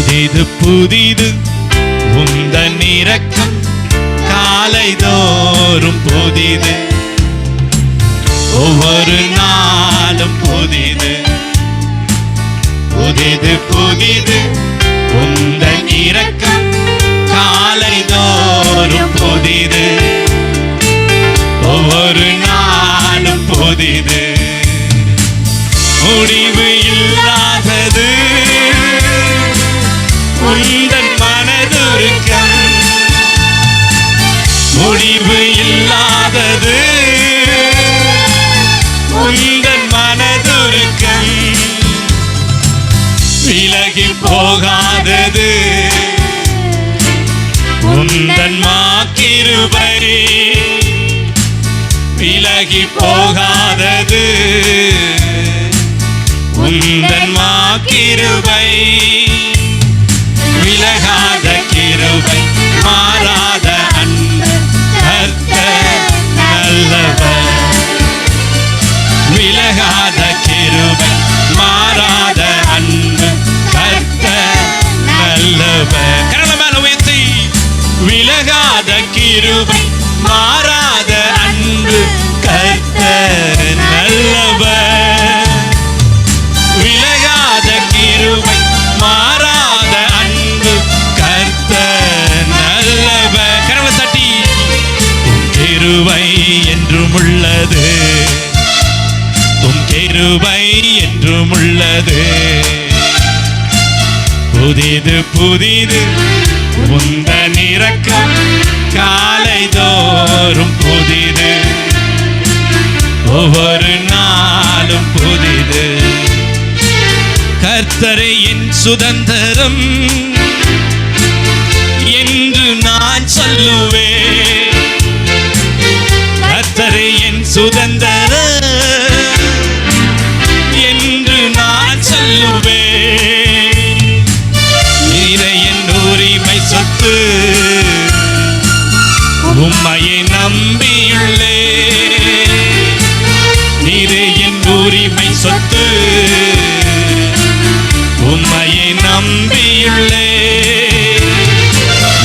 புதிது புதிது உந்தன் இரக்கம் காலைதோறும் புதிது, ஒவ்வொரு நாளும் புதிது. புதிது புதிது உந்தன் இரக்கம் காலைதோறும் புதிது, ஒவ்வொரு நாளும் புதிது. முடிவு இல்லாதது உந்தன் மனதுருக்கம், முடிவு இல்லாதது உந்தன் மனதுருக்கம், விலகி போகாதது உந்தன் மாக்கிருபை, விலகி போகாதது உந்தன் மாக்கிருபை, விலகாத கிருபை மாறாத அன்பு கர்த்தர் நல்லவர், விலகாத கிருபை மாறாத அன்பு கர்த்தர் நல்லவர். கரங்களை உயர்த்தி, விலகாத கிருபை மாறாத அன்பு கர்த்தர் நல்லவர், விலகாத கிருபை மாறாத அன்பு கர்த்தர் நல்லவர். கரங்களை தட்டி, கிருபை என்றும் உள்ளது, உம் கிருபை என்றும் உள்ளது, புதிது புதிது உந்தன் இரக்கம் காலைதோறும் புதிது, ஒவ்வொரு நாளும் புதிது. கர்த்தரே என் சுதந்திரம் என்று நான் சொல்லுவேன், கர்த்தரே என் சுதந்திரம் என்று நான் சொல்லுவேன், நீரே என் உரிமை சொத்து உம்மையை நம்பியுள்ளே, நீரே என் உரிமை சொத்து உம்மையை நம்பியுள்ளே,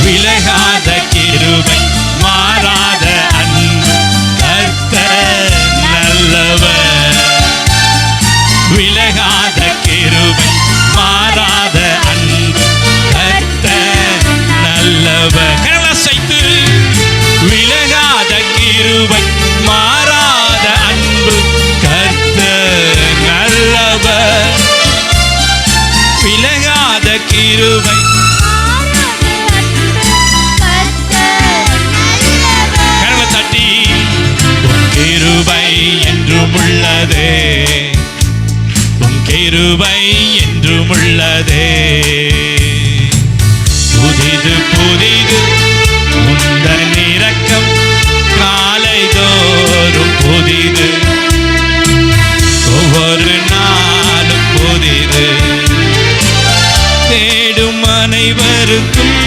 விலகாத கிருபை மாறாத அன்பு கர்த்தர் நல்லவர், விலகாத கிருபை மாறாத அன்பு கர்த்தர் நல்லவர். கரலசைத்து, விலகாத கிருபை மாறாத அன்பு கர்த்தர் நல்லவர், விலகாத கிருபை. கரங்களை தட்டி, உம் கிருபை என்றும் உள்ளதே, உம் கிருபை என்றும் உள்ளதே, புதிது புதிது உந்தன் இரக்கம் காலைதோறும் புதிது, ஒவ்வொரு நாளும் புதிது. தேடும் அனைவருக்கும்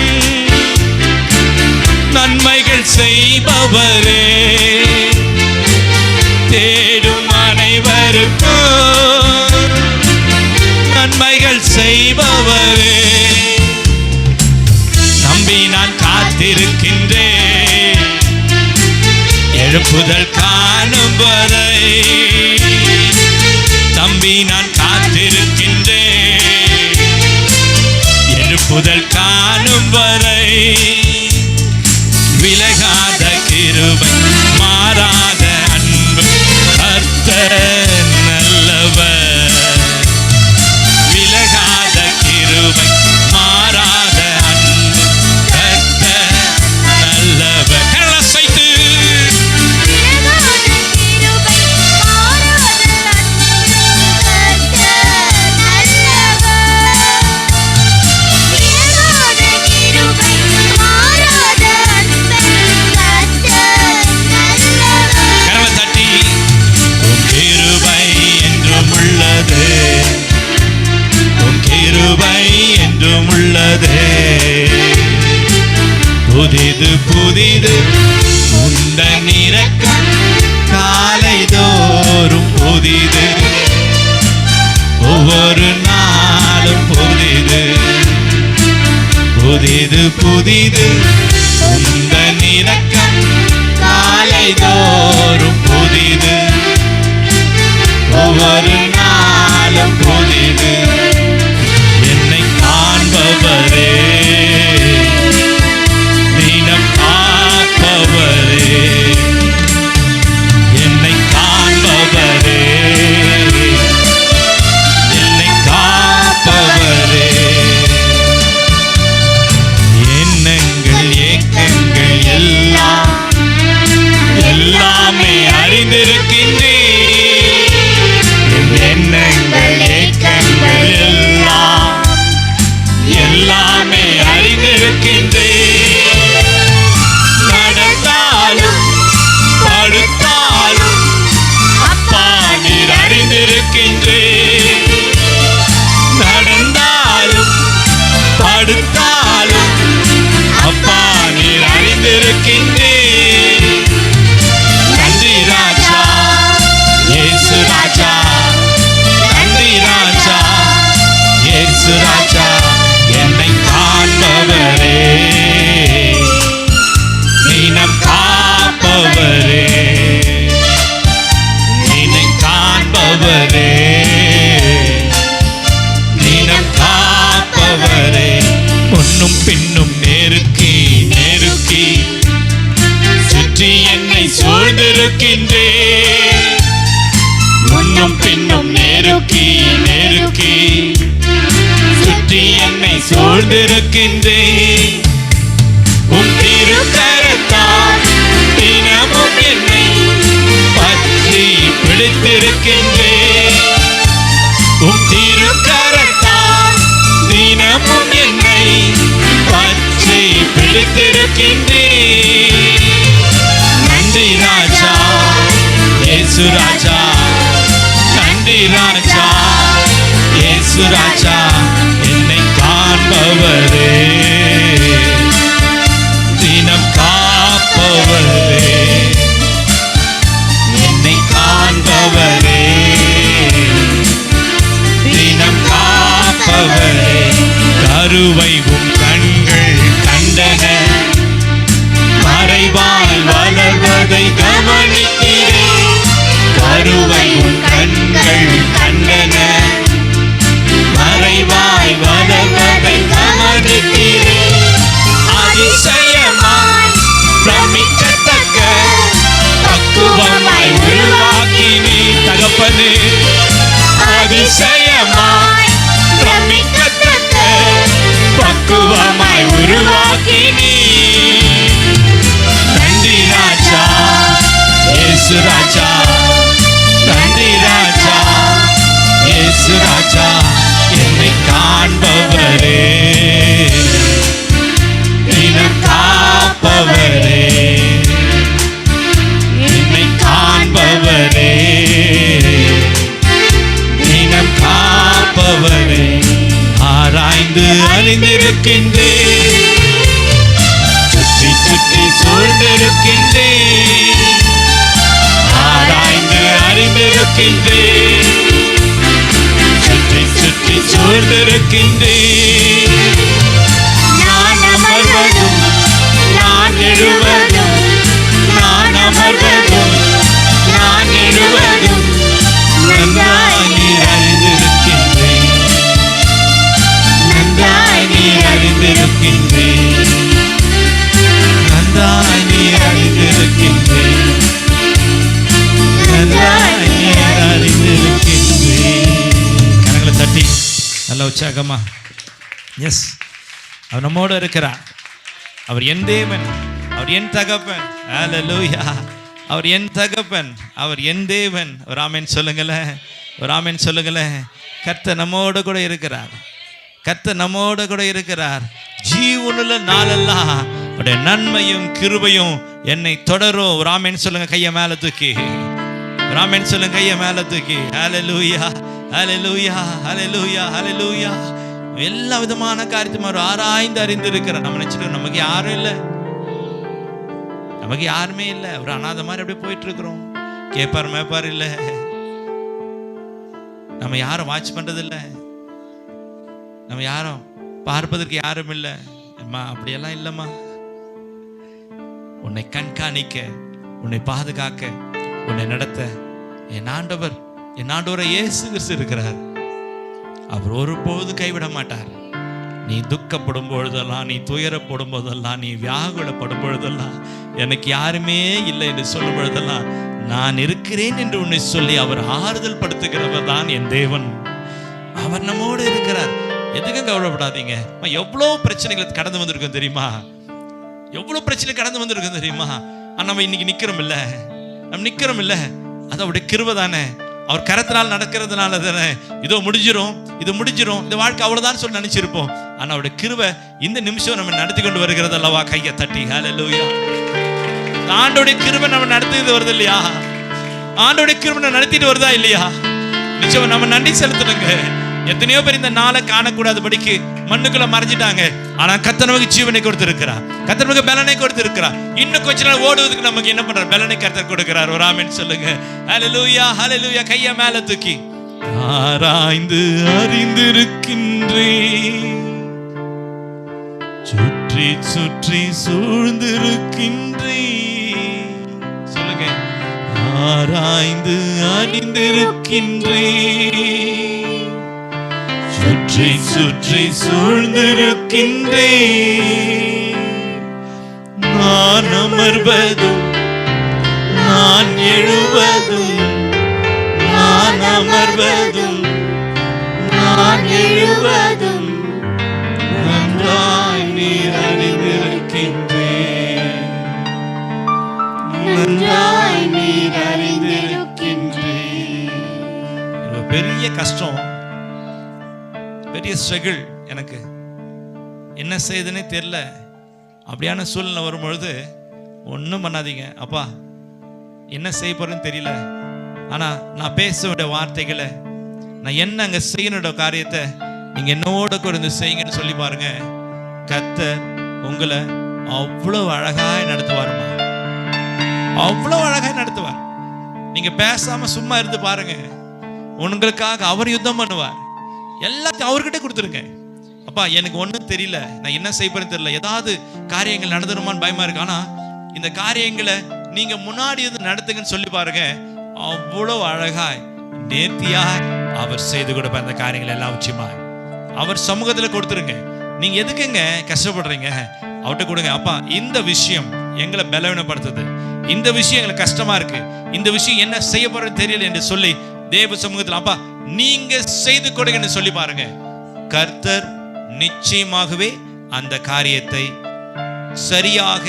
நன்மைகள் செய்பவரே, தேடும் அனைவருக்கும் நன்மைகள் செய்பவரே, நம்பி நான் காத்திருக்கின்றேன் எழுப்புதல் காணும் வரை, தம்பி நான் காத்திருக்கின்றேன் எழுப்புதல் காணும் வரை, விலகாத கிருபை மாறாத அன்பு கர்த்தர் நல்லவர், விலகாத கிருபை மாறாத அன்பு கர்த்தர் நல்லவர். கரலசைத்து, புதிது புதிது உந்தன் இரக்கம் காலைதோறும் புதிது, ஒவ்வொரு நாளும் புதிது. புதிது புதிது உந்தன் இரக்கம் காலைதோறும் புதிது, ஒவ்வொரு நாளும் புதிது. என்னை காண்பவரே, தினம் காப்பவரே, என்னை காண்பவரே, என்னை காப்பவரே. எண்ணங்கள் ஏக்கங்கள் எல்லாமே அறிந்திருக்கின்றேன். எண்ணங்கள் ஏக்கங்கள் எல்லாமே அறிந்திருக்கின்றேன். நடந்தாலும் படுத்தாலும் அப்பா நீர் அறிந்திருக்கின்றேன். நடந்தாலும் படுத்தாலும் அப்பா நீர் அறிந்திருக்கின்றேன். நன்றி ராஜா இயேசு ராஜா, நன்றி ராஜா இயேசு ராஜா. என்னை காண்பவரே, தினம் காப்பவரே, என்னை காண்பவரே, தினம் காப்பவரே. முன்னும் பின்னும் நெருக்கி நெருக்கி சுற்றி என்னை சூழ்ந்திருக்கின்றேன். முன்னும் பின்னும் நெருக்கி நெருக்கி சுற்றி என்னை சூழ்ந்திருக்கின்றேன். உன் திருக்கரத்தால் தினமும் என்னை பற்றி பிடித்திருக்கின்றேன். உன் திருக்கரத்தால் தினமும் என்னை பற்றி பிடித்திருக்கின்றேன். நன்றி ராஜா இயேசு ராஜா, நன்றி ராஜா இயேசு ராஜா. என்னை காண்பவரே, தினம் காப்பவரே, என்னை காண்பவரே, தினம் காப்பவரே. கருவை உம் கண்கள் கண்டன, மறைவாய் வளர்வதை கவனிக்கிறேன். கருவை உம் கண்கள் கண்டன, மறைவாய் வளர்வதை கவனிக்கிறேன். அதிசயமாய் பிரமிக்கத்தக்க பக்குவமாய் உருவாக்கினே தகப்பனே. அதிசயமாய் பிரமிக்கத்தக்க பக்குவமாய் உருவாக்கினே. நன்றி ராஜா இயேசு ராஜா, நன்றி ராஜா இயேசு ராஜா. என்னை காண்பவரே, தினம் காப்பவரே, என்னை காண்பவரே, தினம் காப்பவரே. ஆராய்ந்து அறிந்திருக்கின்றேன், சுற்றி சுற்றி சூழ்ந்திருக்கின்றேன். ஆராய்ந்து அறிந்திருக்கின்றேன், சுற்றி சுற்றி சூழ்ந்திருக்கின்றேன். நான் அமர்வதும் நான் எழுவதும், நான் அமர்வதும் நான் எழுவதும் நன்றாய் நீர் அறிந்திருக்கின்றேன். நன்றாய் நீர் அறிந்திருக்கின்றேன். நன்றாய் நீர் அறிந்திருக்கின்றேன். நன்றாய் நீர் அறிந்திருக்கின்றேன். கரங்களை தட்டி நல்ல உற்சாகமா. எஸ், அவர் நம்மோடு இருக்கிறார். அவர் என் தேவன், அவர் என் தகப்பன். ஹல்லேலூயா. அவர் என் தகப்பன், அவர் என் தேவன். ஒரு ஆமென் சொல்லுங்களேன், ஒரு ஆமென் சொல்லுங்களேன். கர்த்தர் நம்மோடு கூட இருக்கிறார், கர்த்தர் நம்மோடு கூட இருக்கிறார். ஜீவனுள்ள நாளெல்லாம் அவருடைய நன்மையும் கிருபையும் என்னை தொடரும். ஒரு ஆமென் சொல்லுங்க, கையை மேலே தூக்கி. ஒரு ஆமென் சொல்லுங்க, கையை மேலே தூக்கி. ஹல்லேலூயா, ஹல்லேலூயா, ஹல்லேலூயா, ஹல்லேலூயா. எல்லா விதமான காரியத்தையும் அவர் ஆராய்ந்து அறிந்திருக்கிறார். நம்ம நினைச்சிட்டு நமக்கு யாரும் இல்லை, நமக்கு யாருமே இல்லை. ஒரு அனாதை மாதிரி அப்படியே போயிட்டு இருக்கிறோம். கேட்பார் மேப்பார் இல்லை, நம்ம யாரும் வாட்ச் பண்றது இல்லை, நம்ம யாரும் பார்ப்பதற்கு யாரும் இல்லை. அம்மா அப்படியெல்லாம் இல்லைம்மா, உன்னை கண்காணிக்க, உன்னை பாதுகாக்க, உன்னை நடத்த என் ஆண்டவரை இயேசு கிறிஸ்து இருக்கிறார். அவர் ஒருபோது கைவிட மாட்டார். நீ துக்கப்படும் பொழுதெல்லாம், நீ துயரப்படும் போதெல்லாம், நீ வியாகுலப்படும் பொழுதெல்லாம், எனக்கு யாருமே இல்லை என்று சொல்லும் பொழுதெல்லாம், நான் இருக்கிறேன் என்று உன்னை சொல்லி அவர் ஆறுதல் படுத்துகிறவர் தான் என் தேவன். அவர் நம்மோடு இருக்கிறார். எதுக்கும் கவலைப்படாதீங்க. எவ்வளோ பிரச்சனைகள் கடந்து வந்திருக்கும் தெரியுமா? எவ்வளோ பிரச்சனை கடந்து வந்திருக்கும் தெரியுமா? நம்ம இன்னைக்கு நிக்கிறோம் இல்ல, நம்ம நிக்கிறோம் இல்ல, அது அவருடைய கிருபை தானே. அவர் கரத்தினால் நடக்கிறதுனால தானே. இதோ முடிஞ்சிரும், இது முடிஞ்சிரும், இந்த வாழ்க்கை அவ்வளவுதான் சொல்லி நினைச்சிருப்போம். ஆனா அவருடைய கிருபை இந்த நிமிஷம் நம்ம நடத்தி கொண்டு வருகிறது அல்லவா? கையை தட்டி ஹல்லேலூயா. ஆண்டவருடைய கிருபை நம்ம நடத்திட்டு வருது இல்லையா? ஆண்டவருடைய கிருபை நடத்திட்டு வருதா இல்லையா? நிச்சயம் நம்ம நன்றி செலுத்தணுங்க. எத்தனையோ பேர் இந்த நாளை காணக்கூடாதபடிக்கு மண்ணுக்குள்ள மறைஞ்சிட்டாங்க. ஆனா கர்த்தர் நமக்கு ஜீவனை கொடுத்திருக்கிறார், கர்த்தர் நமக்கு பலனை கொடுத்திருக்கிறார். இன்னும் கொஞ்ச நாள் ஓடுவதற்கு நமக்கு என்ன பண்றார்? பலனை கர்த்தர் கொடுக்கிறார். ஒரு ஆமென் சொல்லுங்க. ஹல்லேலூயா, ஹல்லேலூயா. கையை மேல தூக்கி ஆராய்ந்து அறிந்திருக்கின்றேன், சுற்றி சுற்றி சூழ்ந்திருக்கின்றேன். சொல்லுங்க. ஆராய்ந்து அறிந்திருக்கின்றேன், சுற்றி சுற்றி சூழ்ந்திருக்கின்றேன். நான் அமர்வதும் நான் எழுவதும், நான் அமர்வதும் நான் எழுவதும் நன்றாய் நீர் அறிந்திருக்கின்றேன், நன்றாய் நீர் அறிந்திருக்கின்றேன். பெரிய கஷ்டம், பெரிய ஸ்ட்ரகிள், எனக்கு என்ன செய்யுதுன்னே தெரியல. அப்படியான சூழ்நிலை வரும்பொழுது ஒன்றும் பண்ணாதீங்க. அப்பா என்ன செய்ய போறேன்னு தெரியல, ஆனா நான் பேச வேண்டிய வார்த்தைகளை, நான் என்ன அங்க செய்யணும் காரியத்தை நீங்க என்னோட கூட செய்யுங்கன்னு சொல்லி பாருங்க. கர்த்தர் உங்களை அவ்வளவு அழகாய் நடத்துவாருமா, அவ்வளவு அழகாய் நடத்துவார். நீங்க பேசாம சும்மா இருந்து பாருங்க, உங்களுக்காக அவர் யுத்தம் பண்ணுவார். எல்லாத்தையும் அவர்கிட்ட கொடுத்துருங்க. அப்பா எனக்கு ஒன்றும் தெரியல, நான் என்ன செய்யறேன்னு தெரியல, ஏதாவது காரியங்கள் நடந்துருமான்னு பயமா இருக்கு, ஆனா இந்த காரியங்களை நீங்க முன்னாடி இருந்து நடத்துங்கன்னு சொல்லி பாருங்க. அவ்வளவு அழகாய் நேர்த்தியாய் அவர் செய்து கொடுப்ப அந்த காரியங்கள் எல்லாம் உச்சியமா அவர் சமூகத்துல கொடுத்துருங்க. நீங்க எதுக்குங்க கஷ்டப்படுறீங்க? அவர்கிட்ட கொடுங்க. அப்பா இந்த விஷயம் எங்களை பலவீனப்படுத்துது, இந்த விஷயம் எங்களுக்கு கஷ்டமா இருக்கு, இந்த விஷயம் என்ன செய்ய போறேன்னு தெரியல என்று சொல்லி தேவ சமூகத்தில் அப்பா நீங்க செய்து கொடுங்கன்னு சொல்லி பாருங்க. கர்த்தர் நிச்சயமாகவே அந்த காரியத்தை சரியாக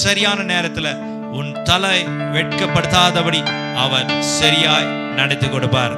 சரியான நேரத்துல உன் தலை வெட்கப்படுத்தாதபடி அவர் சரியாய் நடத்தி கொடுப்பார்.